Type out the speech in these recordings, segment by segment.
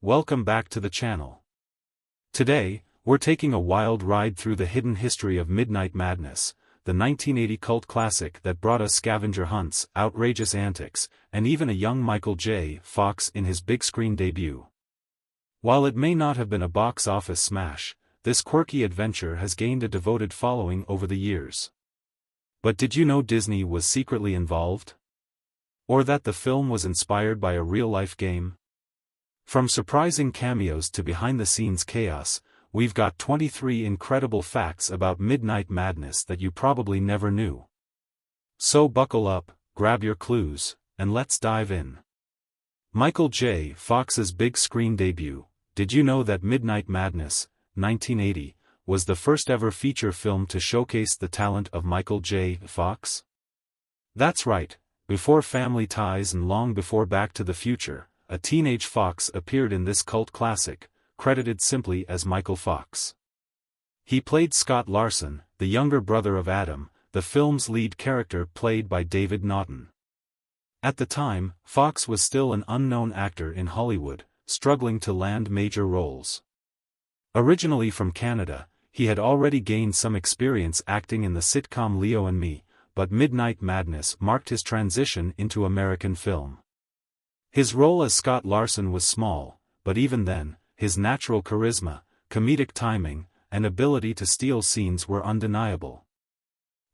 welcome back to the channel. Today, we're taking a wild ride through the hidden history of Midnight Madness, the 1980 cult classic that brought us scavenger hunts, outrageous antics, and even a young Michael J. Fox in his big-screen debut. While it may not have been a box office smash, this quirky adventure has gained a devoted following over the years. But did you know Disney was secretly involved? Or that the film was inspired by a real-life game? From surprising cameos to behind-the-scenes chaos, we've got 23 incredible facts about Midnight Madness that you probably never knew. So buckle up, grab your clues, and let's dive in. Michael J. Fox's big-screen debut. Did you know that Midnight Madness, 1980, was the first-ever feature film to showcase the talent of Michael J. Fox? That's right, before Family Ties and long before Back to the Future, a teenage Fox appeared in this cult classic, credited simply as Michael Fox. He played Scott Larson, the younger brother of Adam, the film's lead character played by David Naughton. At the time, Fox was still an unknown actor in Hollywood, struggling to land major roles. Originally from Canada, he had already gained some experience acting in the sitcom Leo and Me, but Midnight Madness marked his transition into American film. His role as Scott Larson was small, but even then, his natural charisma, comedic timing, and ability to steal scenes were undeniable.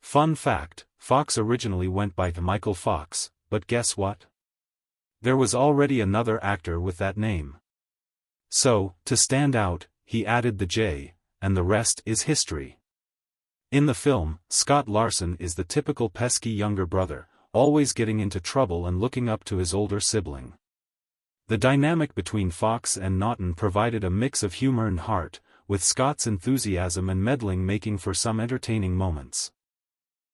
Fun fact, Fox originally went by Michael Fox, but guess what? There was already another actor with that name. So, to stand out, he added the J, and the rest is history. In the film, Scott Larson is the typical pesky younger brother, always getting into trouble and looking up to his older sibling. The dynamic between Fox and Naughton provided a mix of humor and heart, with Scott's enthusiasm and meddling making for some entertaining moments.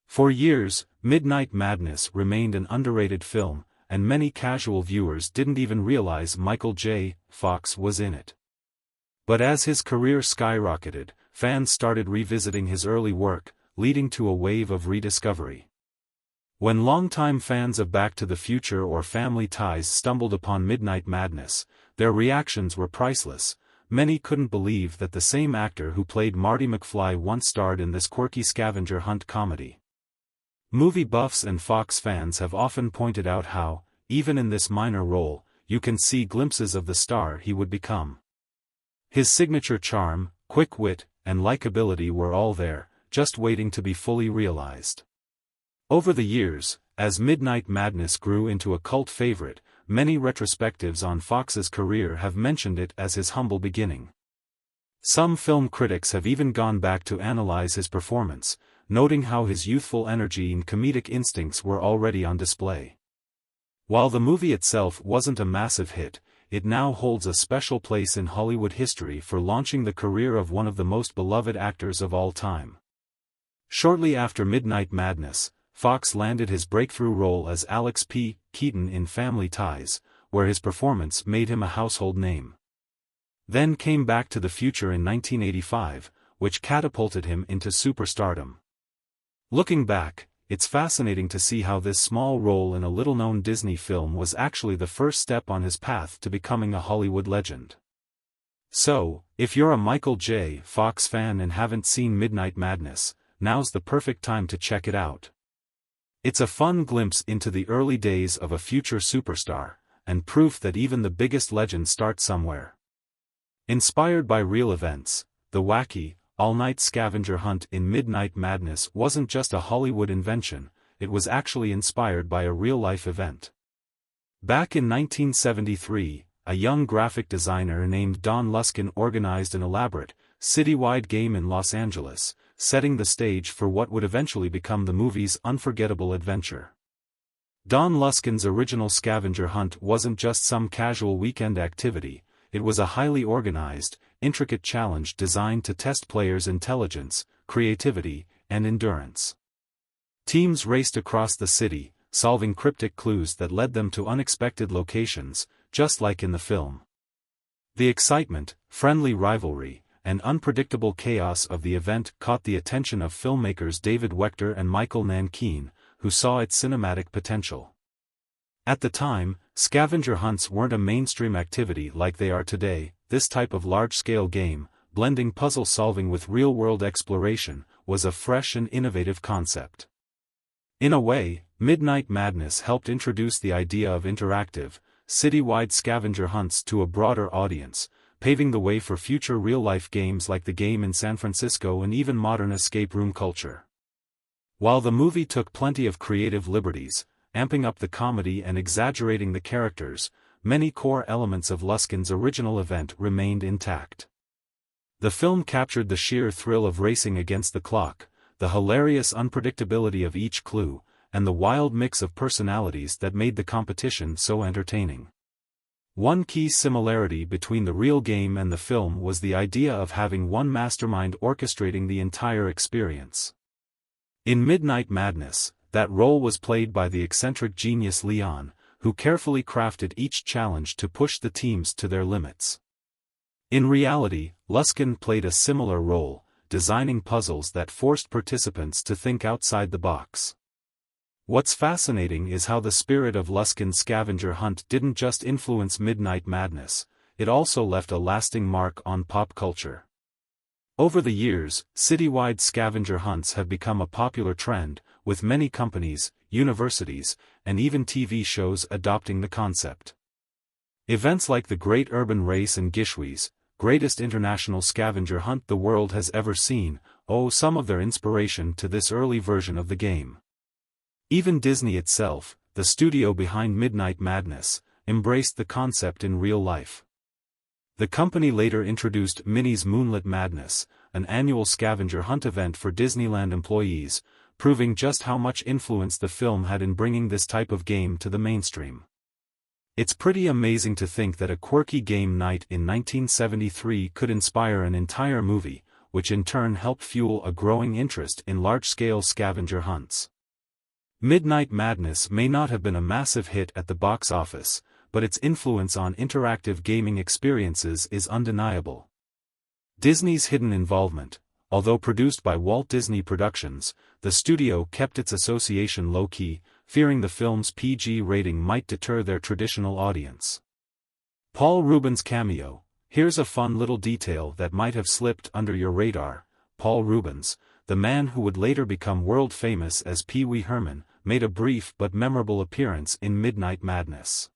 For years, Midnight Madness remained an underrated film, and many casual viewers didn't even realize Michael J. Fox was in it. But as his career skyrocketed, fans started revisiting his early work, leading to a wave of rediscovery. When longtime fans of Back to the Future or Family Ties stumbled upon Midnight Madness, their reactions were priceless. Many couldn't believe that the same actor who played Marty McFly once starred in this quirky scavenger hunt comedy. Movie buffs and Fox fans have often pointed out how, even in this minor role, you can see glimpses of the star he would become. His signature charm, quick wit, and likability were all there, just waiting to be fully realized. Over the years, as Midnight Madness grew into a cult favorite, many retrospectives on Fox's career have mentioned it as his humble beginning. Some film critics have even gone back to analyze his performance, noting how his youthful energy and comedic instincts were already on display. While the movie itself wasn't a massive hit, it now holds a special place in Hollywood history for launching the career of one of the most beloved actors of all time. Shortly after Midnight Madness, Fox landed his breakthrough role as Alex P. Keaton in Family Ties, where his performance made him a household name. Then came Back to the Future in 1985, which catapulted him into superstardom. Looking back, it's fascinating to see how this small role in a little-known Disney film was actually the first step on his path to becoming a Hollywood legend. So, if you're a Michael J. Fox fan and haven't seen Midnight Madness, now's the perfect time to check it out. It's a fun glimpse into the early days of a future superstar, and proof that even the biggest legends start somewhere. Inspired by real events, the wacky, all-night scavenger hunt in Midnight Madness wasn't just a Hollywood invention, it was actually inspired by a real-life event. Back in 1973, a young graphic designer named Don Luskin organized an elaborate, citywide game in Los Angeles, setting the stage for what would eventually become the movie's unforgettable adventure. Don Luskin's original scavenger hunt wasn't just some casual weekend activity, it was a highly organized, intricate challenge designed to test players' intelligence, creativity, and endurance. Teams raced across the city, solving cryptic clues that led them to unexpected locations, just like in the film. The excitement, friendly rivalry, and unpredictable chaos of the event caught the attention of filmmakers David Wechter and Michael Nankine, who saw its cinematic potential. At the time, Scavenger hunts weren't a mainstream activity like they are today. This type of large-scale game, blending puzzle solving with real-world exploration, was a fresh and innovative concept. In a way, Midnight Madness helped introduce the idea of interactive, city-wide scavenger hunts to a broader audience, paving the way for future real-life games like the game in San Francisco and even modern escape room culture. While the movie took plenty of creative liberties, amping up the comedy and exaggerating the characters, many core elements of Luskin's original event remained intact. The film captured the sheer thrill of racing against the clock, the hilarious unpredictability of each clue, and the wild mix of personalities that made the competition so entertaining. One key similarity between the real game and the film was the idea of having one mastermind orchestrating the entire experience. In Midnight Madness, that role was played by the eccentric genius Leon, who carefully crafted each challenge to push the teams to their limits. In reality, Luskin played a similar role, designing puzzles that forced participants to think outside the box. What's fascinating is how the spirit of Luskin's scavenger hunt didn't just influence Midnight Madness, it also left a lasting mark on pop culture. Over the years, citywide scavenger hunts have become a popular trend, with many companies, universities, and even TV shows adopting the concept. Events like the Great Urban Race and Gishwi's greatest international scavenger hunt the world has ever seen, owe some of their inspiration to this early version of the game. Even Disney itself, the studio behind Midnight Madness, embraced the concept in real life. The company later introduced Minnie's Moonlit Madness, an annual scavenger hunt event for Disneyland employees, proving just how much influence the film had in bringing this type of game to the mainstream. It's pretty amazing to think that a quirky game night in 1973 could inspire an entire movie, which in turn helped fuel a growing interest in large-scale scavenger hunts. Midnight Madness may not have been a massive hit at the box office, but its influence on interactive gaming experiences is undeniable. Disney's hidden involvement, although produced by Walt Disney Productions, the studio kept its association low-key, fearing the film's PG rating might deter their traditional audience. Paul Reubens' cameo. Here's a fun little detail that might have slipped under your radar. Paul Reubens, the man who would later become world famous as Pee Wee Herman, made a brief but memorable appearance in Midnight Madness.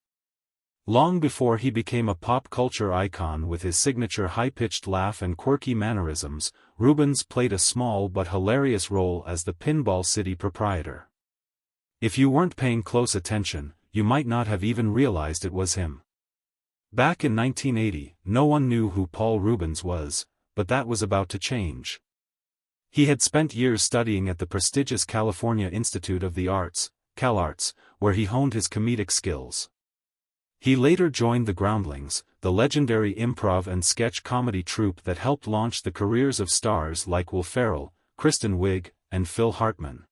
Long before he became a pop culture icon with his signature high-pitched laugh and quirky mannerisms, Reubens played a small but hilarious role as the Pinball City proprietor. If you weren't paying close attention, you might not have even realized it was him. Back in 1980, no one knew who Paul Reubens was, but that was about to change. He had spent years studying at the prestigious California Institute of the Arts, CalArts, where he honed his comedic skills. He later joined the Groundlings, the legendary improv and sketch comedy troupe that helped launch the careers of stars like Will Ferrell, Kristen Wiig, and Phil Hartman.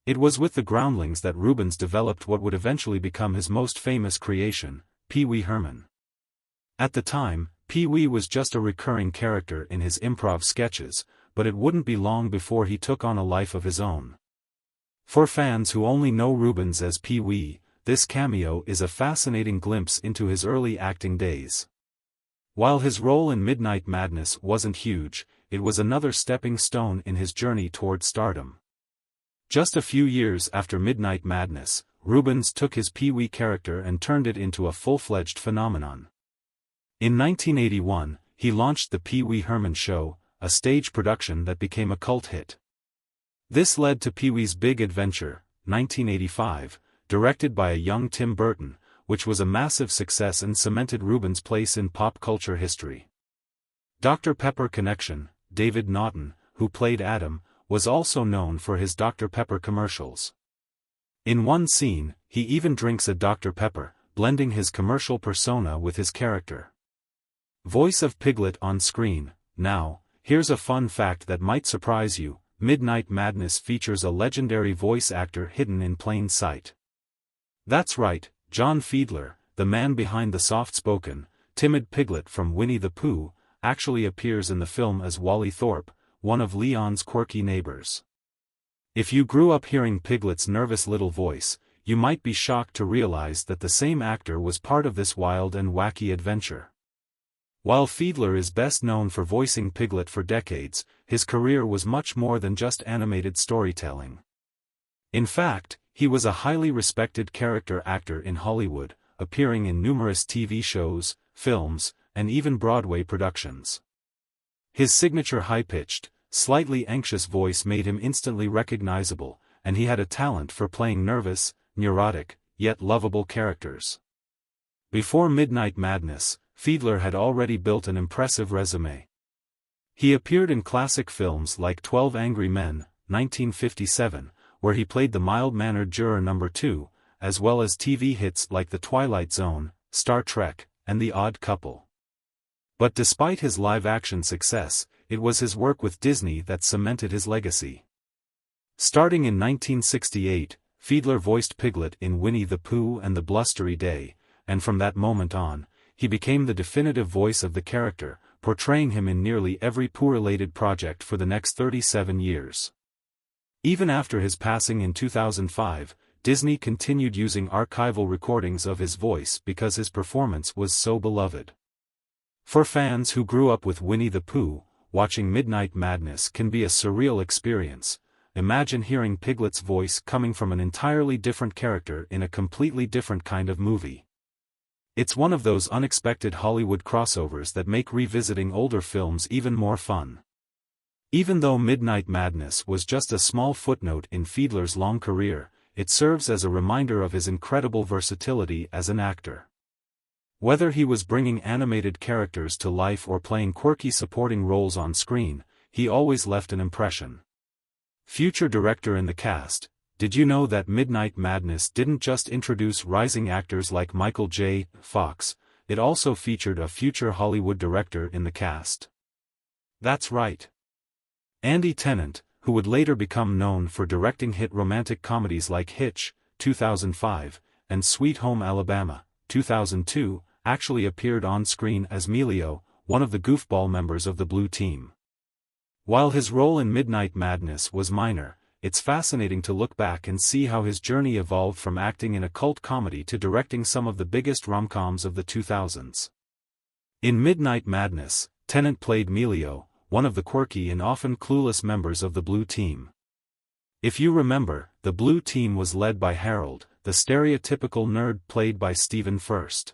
It was with the Groundlings that Reubens developed what would eventually become his most famous creation, Pee Wee Herman. At the time, Pee Wee was just a recurring character in his improv sketches, but it wouldn't be long before he took on a life of his own. For fans who only know Reubens as Pee Wee, this cameo is a fascinating glimpse into his early acting days. While his role in Midnight Madness wasn't huge, it was another stepping stone in his journey toward stardom. Just a few years after Midnight Madness, Reubens took his Pee Wee character and turned it into a full-fledged phenomenon. In 1981, he launched the Pee Wee Herman Show, a stage production that became a cult hit. This led to Pee Wee's Big Adventure, 1985, directed by a young Tim Burton, which was a massive success and cemented Reubens' place in pop culture history. Dr. Pepper Connection, David Naughton, who played Adam, was also known for his Dr. Pepper commercials. In one scene, he even drinks a Dr. Pepper, blending his commercial persona with his character. Voice of Piglet on screen. Now, here's a fun fact that might surprise you: Midnight Madness features a legendary voice actor hidden in plain sight. That's right, John Fiedler, the man behind the soft-spoken, timid Piglet from Winnie the Pooh, actually appears in the film as Wally Thorpe, one of Leon's quirky neighbors. If you grew up hearing Piglet's nervous little voice, you might be shocked to realize that the same actor was part of this wild and wacky adventure. While Fiedler is best known for voicing Piglet for decades, his career was much more than just animated storytelling. In fact, he was a highly respected character actor in Hollywood, appearing in numerous TV shows, films, and even Broadway productions. His signature high-pitched, slightly anxious voice made him instantly recognizable, and he had a talent for playing nervous, neurotic, yet lovable characters. Before Midnight Madness, Fiedler had already built an impressive resume. He appeared in classic films like 12 Angry Men, 1957, where he played the mild-mannered juror number 2, as well as TV hits like The Twilight Zone, Star Trek, and The Odd Couple. But despite his live-action success, it was his work with Disney that cemented his legacy. Starting in 1968, Fiedler voiced Piglet in Winnie the Pooh and the Blustery Day, and from that moment on, he became the definitive voice of the character, portraying him in nearly every Pooh-related project for the next 37 years. Even after his passing in 2005, Disney continued using archival recordings of his voice because his performance was so beloved. For fans who grew up with Winnie the Pooh, watching Midnight Madness can be a surreal experience. Imagine hearing Piglet's voice coming from an entirely different character in a completely different kind of movie. It's one of those unexpected Hollywood crossovers that make revisiting older films even more fun. Even though Midnight Madness was just a small footnote in Fiedler's long career, it serves as a reminder of his incredible versatility as an actor. Whether he was bringing animated characters to life or playing quirky supporting roles on screen, he always left an impression. Future director in the cast: did you know that Midnight Madness didn't just introduce rising actors like Michael J. Fox, it also featured a future Hollywood director in the cast? That's right. Andy Tennant, who would later become known for directing hit romantic comedies like Hitch, 2005, and Sweet Home Alabama, 2002, actually appeared on screen as Melio, one of the goofball members of the Blue Team. While his role in Midnight Madness was minor, it's fascinating to look back and see how his journey evolved from acting in a cult comedy to directing some of the biggest rom-coms of the 2000s. In Midnight Madness, Tennant played Melio, one of the quirky and often clueless members of the Blue Team. If you remember, the Blue Team was led by Harold, the stereotypical nerd played by Stephen Furst.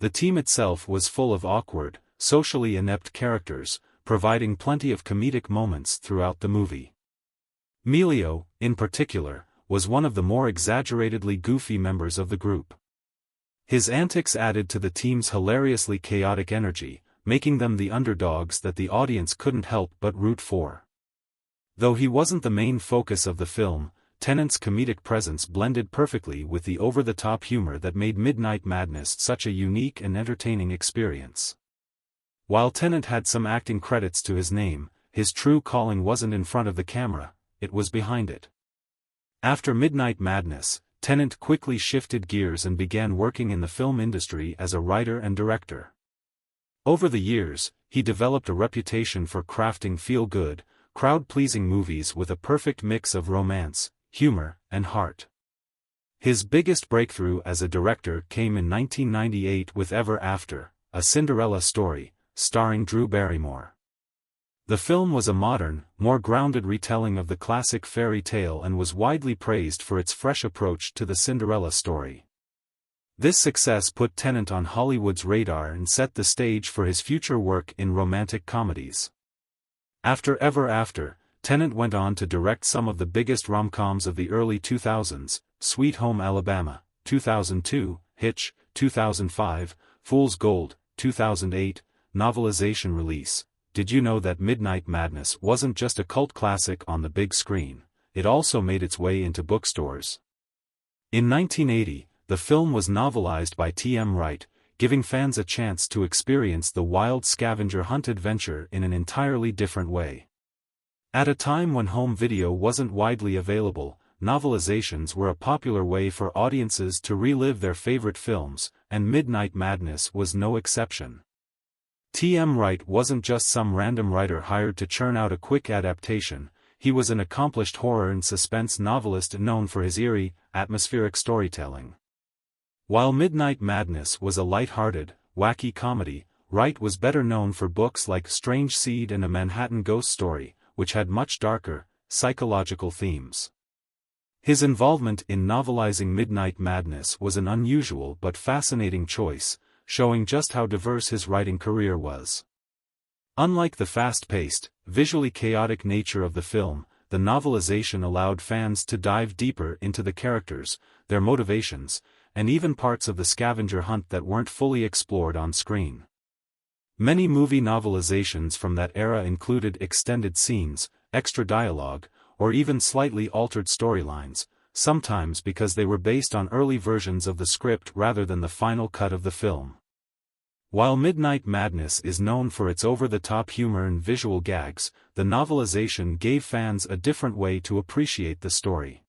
The team itself was full of awkward, socially inept characters, providing plenty of comedic moments throughout the movie. Melio, in particular, was one of the more exaggeratedly goofy members of the group. His antics added to the team's hilariously chaotic energy, making them the underdogs that the audience couldn't help but root for. Though he wasn't the main focus of the film, Tennant's comedic presence blended perfectly with the over-the-top humor that made Midnight Madness such a unique and entertaining experience. While Tennant had some acting credits to his name, his true calling wasn't in front of the camera, it was behind it. After Midnight Madness, Tennant quickly shifted gears and began working in the film industry as a writer and director. Over the years, he developed a reputation for crafting feel-good, crowd-pleasing movies with a perfect mix of romance, humor, and heart. His biggest breakthrough as a director came in 1998 with Ever After, A Cinderella Story, starring Drew Barrymore. The film was a modern, more grounded retelling of the classic fairy tale and was widely praised for its fresh approach to the Cinderella story. This success put Tennant on Hollywood's radar and set the stage for his future work in romantic comedies. After Ever After, Tennant went on to direct some of the biggest rom-coms of the early 2000s, Sweet Home Alabama, 2002, Hitch, 2005, Fool's Gold, 2008, Novelization Release. Did you know that Midnight Madness wasn't just a cult classic on the big screen, it also made its way into bookstores? In 1980, the film was novelized by T.M. Wright, giving fans a chance to experience the wild scavenger hunt adventure in an entirely different way. At a time when home video wasn't widely available, novelizations were a popular way for audiences to relive their favorite films, and Midnight Madness was no exception. T.M. Wright wasn't just some random writer hired to churn out a quick adaptation, he was an accomplished horror and suspense novelist known for his eerie, atmospheric storytelling. While Midnight Madness was a light-hearted, wacky comedy, Wright was better known for books like Strange Seed and A Manhattan Ghost Story, which had much darker, psychological themes. His involvement in novelizing Midnight Madness was an unusual but fascinating choice, showing just how diverse his writing career was. Unlike the fast-paced, visually chaotic nature of the film, the novelization allowed fans to dive deeper into the characters, their motivations, and even parts of the scavenger hunt that weren't fully explored on screen. Many movie novelizations from that era included extended scenes, extra dialogue, or even slightly altered storylines, sometimes because they were based on early versions of the script rather than the final cut of the film. While Midnight Madness is known for its over-the-top humor and visual gags, the novelization gave fans a different way to appreciate the story.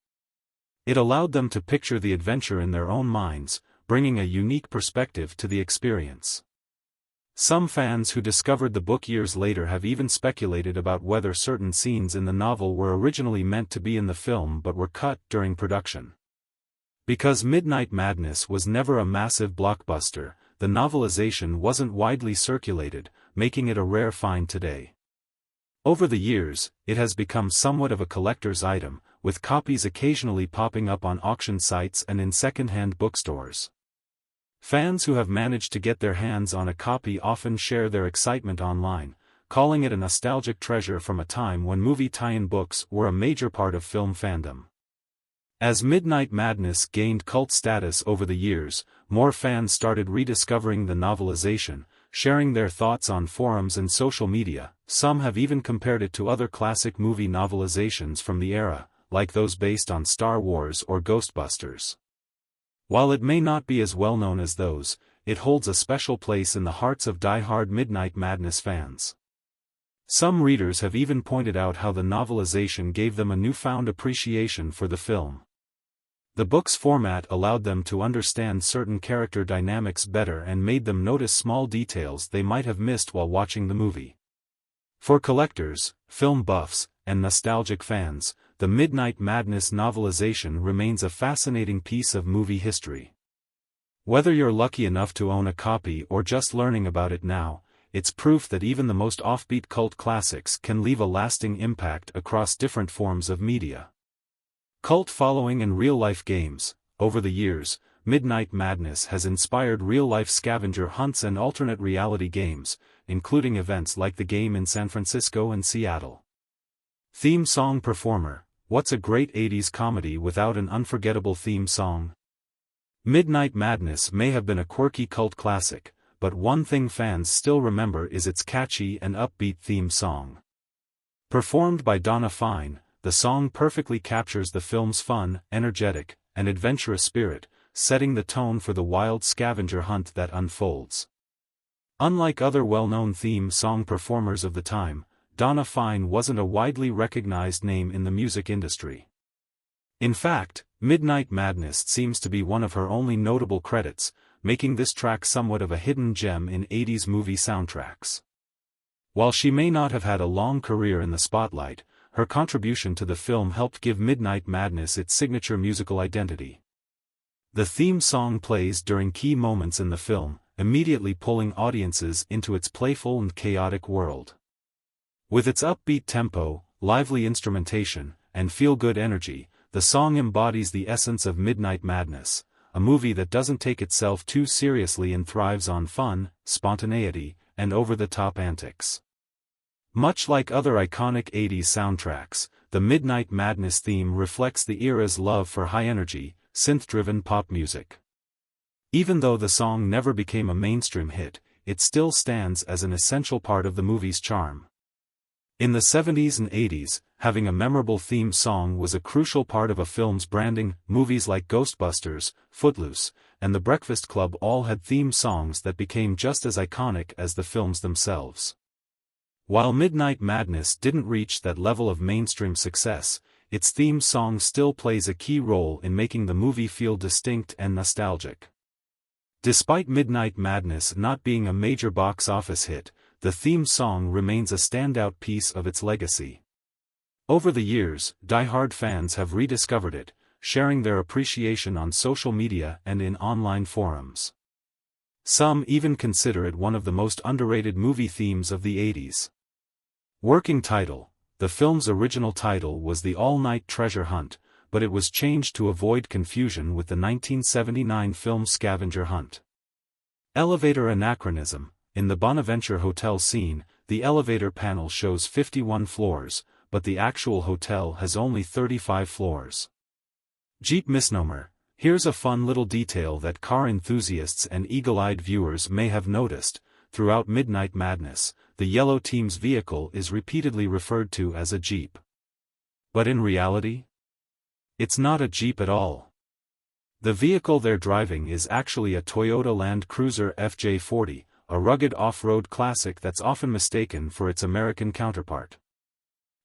It allowed them to picture the adventure in their own minds, bringing a unique perspective to the experience. Some fans who discovered the book years later have even speculated about whether certain scenes in the novel were originally meant to be in the film but were cut during production. Because Midnight Madness was never a massive blockbuster, the novelization wasn't widely circulated, making it a rare find today. Over the years, it has become somewhat of a collector's item, with copies occasionally popping up on auction sites and in second-hand bookstores. Fans who have managed to get their hands on a copy often share their excitement online, calling it a nostalgic treasure from a time when movie tie-in books were a major part of film fandom. As Midnight Madness gained cult status over the years, more fans started rediscovering the novelization, sharing their thoughts on forums and social media. Some have even compared it to other classic movie novelizations from the era, like those based on Star Wars or Ghostbusters. While it may not be as well known as those, it holds a special place in the hearts of die-hard Midnight Madness fans. Some readers have even pointed out how the novelization gave them a newfound appreciation for the film. The book's format allowed them to understand certain character dynamics better and made them notice small details they might have missed while watching the movie. For collectors, film buffs, and nostalgic fans, the Midnight Madness novelization remains a fascinating piece of movie history. Whether you're lucky enough to own a copy or just learning about it now, it's proof that even the most offbeat cult classics can leave a lasting impact across different forms of media. Cult following and real-life games. Over the years, Midnight Madness has inspired real-life scavenger hunts and alternate reality games, including events like the game in San Francisco and Seattle. Theme song performer. What's a great 80s comedy without an unforgettable theme song? Midnight Madness may have been a quirky cult classic, but one thing fans still remember is its catchy and upbeat theme song. Performed by Donna Fine, the song perfectly captures the film's fun, energetic, and adventurous spirit, setting the tone for the wild scavenger hunt that unfolds. Unlike other well-known theme song performers of the time, Donna Fine wasn't a widely recognized name in the music industry. In fact, Midnight Madness seems to be one of her only notable credits, making this track somewhat of a hidden gem in 80s movie soundtracks. While she may not have had a long career in the spotlight, her contribution to the film helped give Midnight Madness its signature musical identity. The theme song plays during key moments in the film, immediately pulling audiences into its playful and chaotic world. With its upbeat tempo, lively instrumentation, and feel-good energy, the song embodies the essence of Midnight Madness, a movie that doesn't take itself too seriously and thrives on fun, spontaneity, and over-the-top antics. Much like other iconic 80s soundtracks, the Midnight Madness theme reflects the era's love for high-energy, synth-driven pop music. Even though the song never became a mainstream hit, it still stands as an essential part of the movie's charm. In the 70s and 80s, having a memorable theme song was a crucial part of a film's branding. Movies like Ghostbusters, Footloose, and The Breakfast Club all had theme songs that became just as iconic as the films themselves. While Midnight Madness didn't reach that level of mainstream success, its theme song still plays a key role in making the movie feel distinct and nostalgic. Despite Midnight Madness not being a major box office hit, the theme song remains a standout piece of its legacy. Over the years, die-hard fans have rediscovered it, sharing their appreciation on social media and in online forums. Some even consider it one of the most underrated movie themes of the 80s. Working title: the film's original title was The All-Night Treasure Hunt, but it was changed to avoid confusion with the 1979 film Scavenger Hunt. Elevator Anachronism: in the Bonaventure Hotel scene, the elevator panel shows 51 floors, but the actual hotel has only 35 floors. Jeep misnomer: here's a fun little detail that car enthusiasts and eagle-eyed viewers may have noticed. Throughout Midnight Madness, the yellow team's vehicle is repeatedly referred to as a Jeep. But in reality, it's not a Jeep at all. The vehicle they're driving is actually a Toyota Land Cruiser FJ40, a rugged off-road classic that's often mistaken for its American counterpart.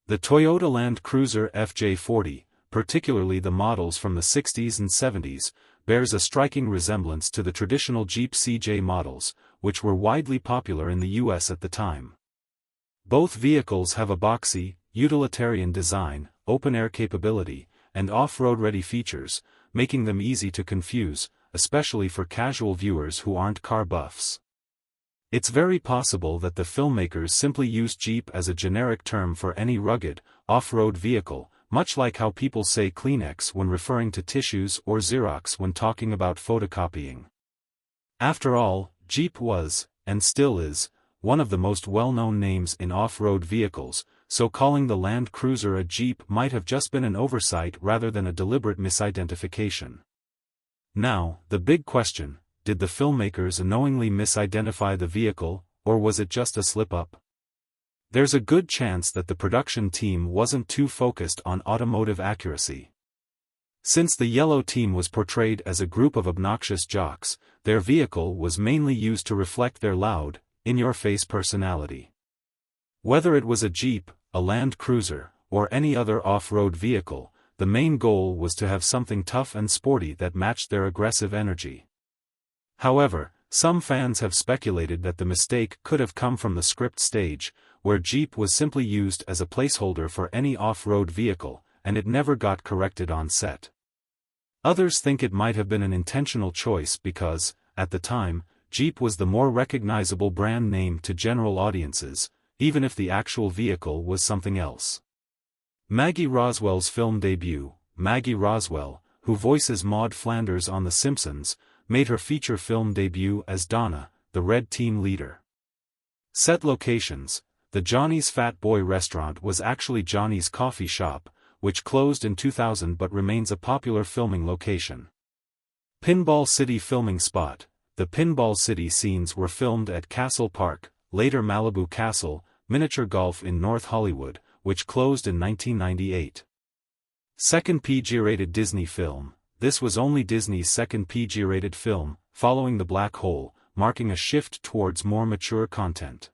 The Toyota Land Cruiser FJ40, particularly the models from the 60s and 70s, bears a striking resemblance to the traditional Jeep CJ models, which were widely popular in the US at the time. Both vehicles have a boxy, utilitarian design, open-air capability, and off-road-ready features, making them easy to confuse, especially for casual viewers who aren't car buffs. It's very possible that the filmmakers simply used Jeep as a generic term for any rugged, off-road vehicle, much like how people say Kleenex when referring to tissues or Xerox when talking about photocopying. After all, Jeep was, and still is, one of the most well-known names in off-road vehicles, so calling the Land Cruiser a Jeep might have just been an oversight rather than a deliberate misidentification. Now, the big question: did the filmmakers unknowingly misidentify the vehicle, or was it just a slip-up? There's a good chance that the production team wasn't too focused on automotive accuracy. Since the yellow team was portrayed as a group of obnoxious jocks, their vehicle was mainly used to reflect their loud, in-your-face personality. Whether it was a Jeep, a Land Cruiser, or any other off-road vehicle, the main goal was to have something tough and sporty that matched their aggressive energy. However, some fans have speculated that the mistake could have come from the script stage, where Jeep was simply used as a placeholder for any off-road vehicle, and it never got corrected on set. Others think it might have been an intentional choice because, at the time, Jeep was the more recognizable brand name to general audiences, even if the actual vehicle was something else. Maggie Roswell's film debut, Maggie Roswell, who voices Maude Flanders on The Simpsons, made her feature film debut as Donna, the Red Team leader. Set locations: the Johnny's Fat Boy restaurant was actually Johnny's Coffee Shop, which closed in 2000 but remains a popular filming location. Pinball City filming spot: the Pinball City scenes were filmed at Castle Park, later Malibu Castle, Miniature Golf in North Hollywood, which closed in 1998. Second PG-rated Disney film: this was only Disney's second PG-rated film, following The Black Hole, marking a shift towards more mature content.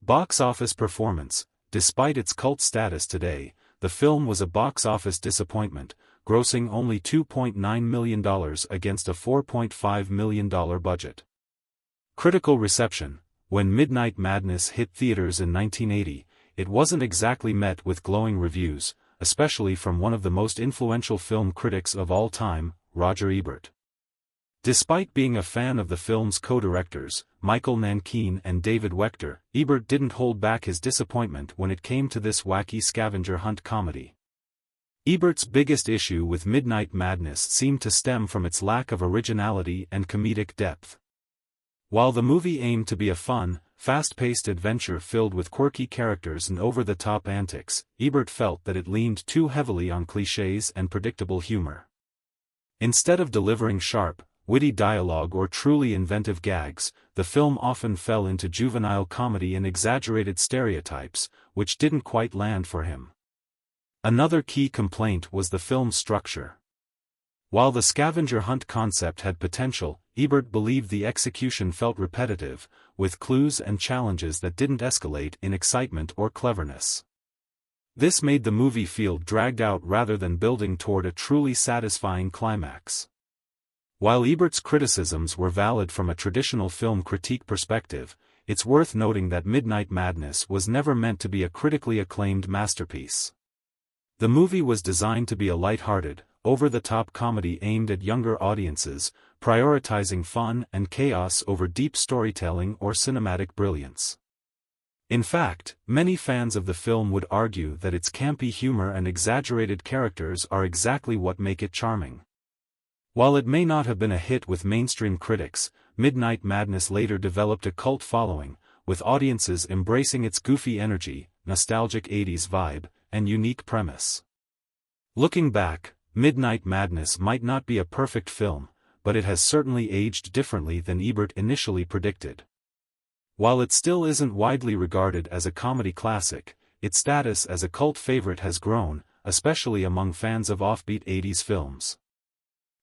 Box office performance: despite its cult status today, the film was a box office disappointment, grossing only $2.9 million against a $4.5 million budget. Critical reception: when Midnight Madness hit theaters in 1980, it wasn't exactly met with glowing reviews, especially from one of the most influential film critics of all time, Roger Ebert. Despite being a fan of the film's co-directors, Michael Nankine and David Wechter, Ebert didn't hold back his disappointment when it came to this wacky scavenger hunt comedy. Ebert's biggest issue with Midnight Madness seemed to stem from its lack of originality and comedic depth. While the movie aimed to be a fun, fast-paced adventure filled with quirky characters and over-the-top antics, Ebert felt that it leaned too heavily on clichés and predictable humor. Instead of delivering sharp, witty dialogue or truly inventive gags, the film often fell into juvenile comedy and exaggerated stereotypes, which didn't quite land for him. Another key complaint was the film's structure. While the scavenger hunt concept had potential, Ebert believed the execution felt repetitive, with clues and challenges that didn't escalate in excitement or cleverness. This made the movie feel dragged out rather than building toward a truly satisfying climax. While Ebert's criticisms were valid from a traditional film critique perspective, it's worth noting that Midnight Madness was never meant to be a critically acclaimed masterpiece. The movie was designed to be a light-hearted, over-the-top comedy aimed at younger audiences, prioritizing fun and chaos over deep storytelling or cinematic brilliance. In fact, many fans of the film would argue that its campy humor and exaggerated characters are exactly what make it charming. While it may not have been a hit with mainstream critics, Midnight Madness later developed a cult following, with audiences embracing its goofy energy, nostalgic 80s vibe, and unique premise. Looking back, Midnight Madness might not be a perfect film, but it has certainly aged differently than Ebert initially predicted. While it still isn't widely regarded as a comedy classic, its status as a cult favorite has grown, especially among fans of offbeat 80s films.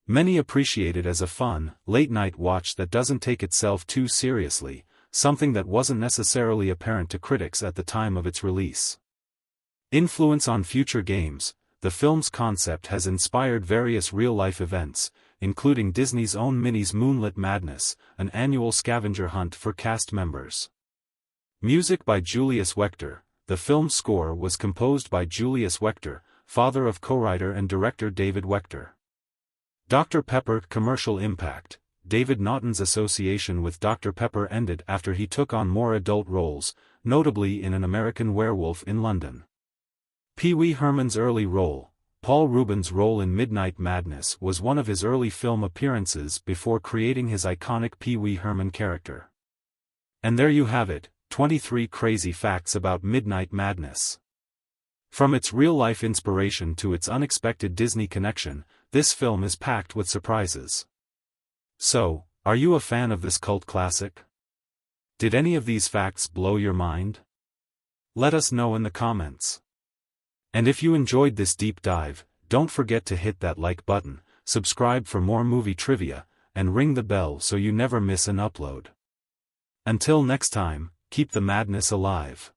Many appreciate it as a fun, late-night watch that doesn't take itself too seriously, something that wasn't necessarily apparent to critics at the time of its release. Influence on future games. The film's concept has inspired various real-life events, including Disney's own Minnie's Moonlit Madness, an annual scavenger hunt for cast members. Music by Julius Wechter. The film's score was composed by Julius Wechter, father of co-writer and director David Wechter. Dr. Pepper commercial impact. David Naughton's association with Dr. Pepper ended after he took on more adult roles, notably in An American Werewolf in London. Pee Wee Herman's early role. Paul Reubens' role in Midnight Madness was one of his early film appearances before creating his iconic Pee Wee Herman character. And there you have it, 23 crazy facts about Midnight Madness. From its real-life inspiration to its unexpected Disney connection, this film is packed with surprises. So, are you a fan of this cult classic? Did any of these facts blow your mind? Let us know in the comments. And if you enjoyed this deep dive, don't forget to hit that like button, subscribe for more movie trivia, and ring the bell so you never miss an upload. Until next time, keep the madness alive.